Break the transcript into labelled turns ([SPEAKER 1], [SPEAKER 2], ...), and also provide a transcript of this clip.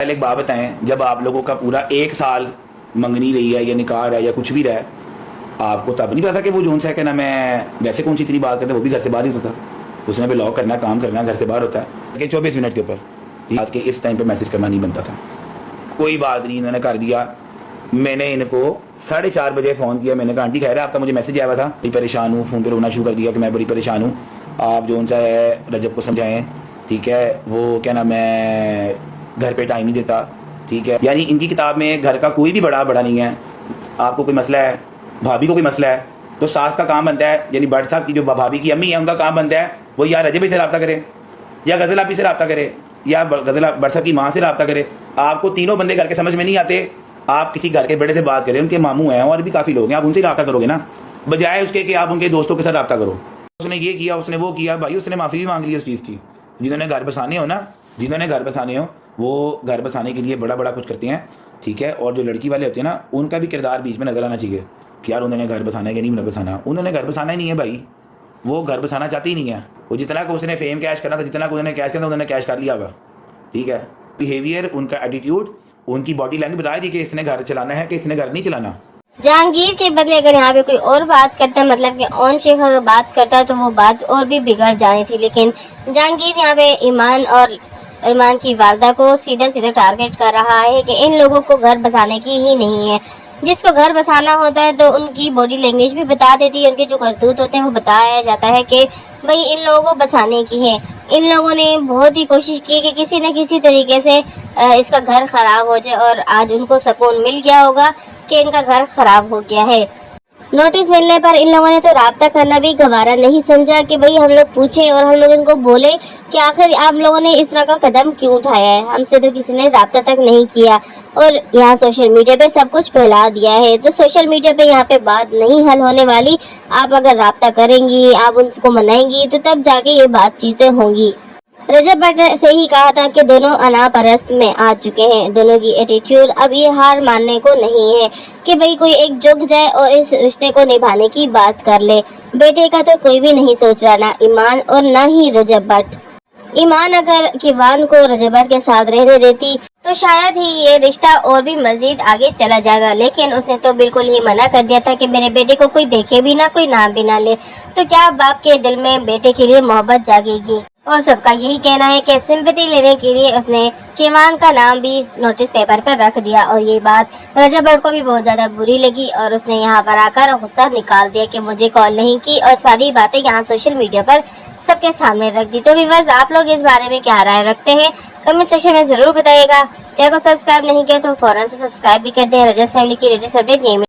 [SPEAKER 1] پہلے ایک بات بتائیں، جب آپ لوگوں کا پورا 1 سال منگنی رہی ہے یا نکاح رہا ہے یا کچھ بھی رہا ہے، آپ کو تب نہیں پتا کہ وہ جون سا ہے کہ نا میں ویسے کون سی اتنی بات کرتا ہے، وہ بھی گھر سے باہر ہی ہوتا تھا، اس نے بھی لاک کرنا کام کرنا گھر سے باہر ہوتا ہے کہ 24 منٹ کے اوپر رات کے اس ٹائم پہ میسج کرنا نہیں بنتا تھا. کوئی بات نہیں، انہوں نے کر دیا. میں نے ان کو 4:30 بجے فون کیا. میں نے کہا آنٹی خیر ہے آپ کا مجھے میسج آیا ہوا تھا، بڑی پریشان ہوں. فون پہ رونا شروع کر دیا کہ میں بڑی پریشان ہوں، آپ جون سا ہے رجب کو سمجھائیں. ٹھیک ہے، وہ کیا نا میں گھر پہ ٹائم نہیں دیتا. ٹھیک ہے، یعنی ان کی کتاب میں گھر کا کوئی بھی بڑا نہیں ہے. آپ کو کوئی مسئلہ ہے، بھابھی کو کوئی مسئلہ ہے، تو ساس کا کام بنتا ہے، یعنی بٹ صاحب کی جو بھابھی کی امی ہے ان کا کام بنتا ہے وہ یا رجب سے رابطہ کرے یا غزل آپی سے رابطہ کرے یا غزل بٹ صاحب کی ماں سے رابطہ کرے. آپ کو تینوں بندے گھر کے سمجھ میں نہیں آتے، آپ کسی گھر کے بڑے سے بات کریں، ان کے ماموں ہیں اور بھی کافی لوگ ہیں، آپ ان سے رابطہ کرو گے نا، بجائے اس کے کہ آپ ان کے دوستوں کے ساتھ رابطہ کرو. اس نے یہ کیا، اس نے وہ کیا. بھائی اس نے معافی بھی مانگ لی اس چیز کی. جنہوں نے گھر بسانے ہو نا، جنہوں نے گھر بسانے ہو وہ گھر بسانے کے لیے بڑا کچھ کرتے ہیں. ٹھیک ہے، اور جو لڑکی والے ہوتے ہیں نا ان کا بھی کردار بیچ میں نظر آنا چاہیے کہ یار انہوں نے گھر بسانا ہے کہ نہیں بسانا. انہوں نے گھر بسانا ہی نہیں ہے بھائی، وہ گھر بسانا چاہتی ہی نہیں ہے. وہ جتنا کہ اس نے فیم کیش کرنا تھا، جتنا کہ انہوں نے کیش کرنا انہوں نے کیش کر لیا ہوگا. ٹھیک ہے، بیہیویئر، ان کا ایٹیٹیوڈ، ان کی باڈی لینگویج بتا دی کہ اس نے گھر چلانا ہے کہ اس نے گھر نہیں چلانا.
[SPEAKER 2] جہانگیر کے بدلے اگر یہاں پہ کوئی اور بات کرتا ہے، مطلب کہ اون شیخ اگر بات کرتا ہے تو وہ بات اور بھی بگڑ جانی تھی. لیکن جہانگیر یہاں پہ ایمان کی والدہ کو سیدھا ٹارگٹ کر رہا ہے کہ ان لوگوں کو گھر بسانے کی ہی نہیں ہے. جس کو گھر بسانا ہوتا ہے تو ان کی باڈی لینگویج بھی بتا دیتی ہے، ان کے جو کرتوت ہوتے ہیں وہ بتایا جاتا ہے کہ بھئی ان لوگوں کو بسانے کی ہے. ان لوگوں نے بہت ہی کوشش کی کہ کسی نہ کسی طریقے سے اس کا گھر خراب ہو جائے، اور آج ان کو سکون مل گیا ہوگا کہ ان کا گھر خراب ہو گیا ہے. نوٹس ملنے پر ان لوگوں نے تو رابطہ کرنا بھی گوارا نہیں سمجھا کہ بھئی ہم لوگ پوچھیں اور ہم لوگ ان کو بولیں کہ آخر آپ لوگوں نے اس طرح کا قدم کیوں اٹھایا ہے. ہم سے تو کسی نے رابطہ تک نہیں کیا، اور یہاں سوشل میڈیا پہ سب کچھ پھیلا دیا ہے. تو سوشل میڈیا پہ یہاں پہ بات نہیں حل ہونے والی. آپ اگر رابطہ کریں گی، آپ ان کو منائیں گی تو تب جا کے یہ بات چیزیں ہوں گی. رجب بٹ نے سے ہی کہا تھا کہ دونوں انا پرست میں آ چکے ہیں. دونوں کی ایٹیٹیوڈ اب یہ ہار ماننے کو نہیں ہے کہ بھئی کوئی ایک جھک جائے اور اس رشتے کو نبھانے کی بات کر لے. بیٹے کا تو کوئی بھی نہیں سوچ رہا، نہ ایمان اور نہ ہی رجب بٹ. ایمان اگر کیوان کو رجب بٹ کے ساتھ رہنے دیتی تو شاید ہی یہ رشتہ اور بھی مزید آگے چلا جائے گا. لیکن اس نے تو بالکل ہی منع کر دیا تھا کہ میرے بیٹے کو کوئی دیکھے بھی نہ، کوئی نام بھی نہ لے. تو کیا باپ کے دل میں بیٹے کے لیے محبت جاگے گی؟ اور سب کا یہی کہنا ہے کہ سمپتی لینے کے لیے اس نے کیوان کا نام بھی نوٹس پیپر پر رکھ دیا. اور یہ بات رجب بٹ کو بھی بہت زیادہ بری لگی اور اس نے یہاں پر آ کر غصہ نکال دیا کہ مجھے کال نہیں کی، اور ساری باتیں یہاں سوشل میڈیا پر سب کے سامنے رکھ دی. تو ویورز آپ لوگ اس بارے میں کیا رائے رکھتے ہیں کمنٹ سیکشن میں ضرور بتائیے گا. چینل کو سبسکرائب نہیں کیا تو فوراً سے سبسکرائب بھی کر دیں. رجس فیملی کی لیٹسٹ اپڈیٹ